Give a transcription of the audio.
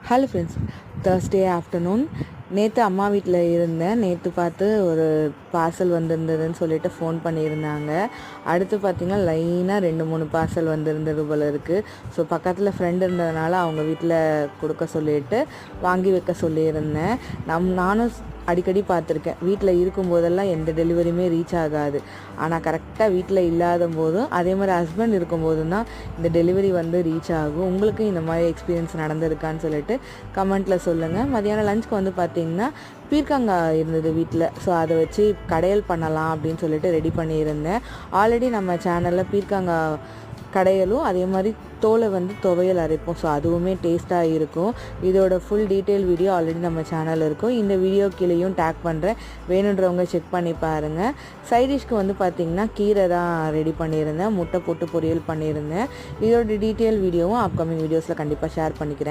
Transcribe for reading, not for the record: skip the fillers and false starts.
Hello friends, Thursday afternoon நேற்று அம்மா வீட்டில் இருந்தேன். நேற்று பார்த்து ஒரு பார்சல் வந்திருந்ததுன்னு சொல்லிட்டு ஃபோன் பண்ணியிருந்தாங்க. அடுத்து பார்த்திங்கன்னா லைனாக 2-3 பார்சல் வந்திருந்தது போல் இருக்குது. ஸோ பக்கத்தில் ஃப்ரெண்டு இருந்ததுனால அவங்க வீட்டில் கொடுக்க சொல்லிட்டு வாங்கி வைக்க சொல்லியிருந்தேன். நானும் அடிக்கடி பார்த்துருக்கேன், வீட்டில் இருக்கும்போதெல்லாம் எந்த டெலிவரியுமே ரீச் ஆகாது. ஆனால் கரெக்டாக வீட்டில் இல்லாத போதும் அதே மாதிரி ஹஸ்பண்ட் இருக்கும்போதும் தான் இந்த டெலிவரி வந்து ரீச் ஆகும். உங்களுக்கும் இந்த மாதிரி எக்ஸ்பீரியன்ஸ் நடந்திருக்கான்னு சொல்லிட்டு கமெண்ட்டில் சொல்லுங்கள். மதியானம் லஞ்சுக்கு வந்து பார்த்திங்கன்னா பீர்க்கங்காய் இருந்தது வீட்டில். ஸோ அதை வச்சு கடையல் பண்ணலாம் அப்படின்னு சொல்லிட்டு ரெடி பண்ணியிருந்தேன். ஆல்ரெடி நம்ம சேனலில் பீர்க்கங்காய் கடையலும் அதே மாதிரி தோலை வந்து துவையல் அரைப்போம். ஸோ அதுவுமே டேஸ்ட்டாக இருக்கும். இதோட ஃபுல் டீட்டெயில் வீடியோ ஆல்ரெடி நம்ம சேனலில் இருக்கும். இந்த வீடியோ கீழேயும் டேக் பண்ணுறேன், வேணுன்றவங்க செக் பண்ணி பாருங்கள். சைடிஷ்க்கு வந்து பார்த்திங்கன்னா கீரை தான் ரெடி பண்ணியிருந்தேன், முட்டை போட்டு பொரியல் பண்ணியிருந்தேன். இதோட டீட்டெயில் வீடியோவும் அப்கமிங் வீடியோஸில் கண்டிப்பாக ஷேர் பண்ணிக்கிறேன்.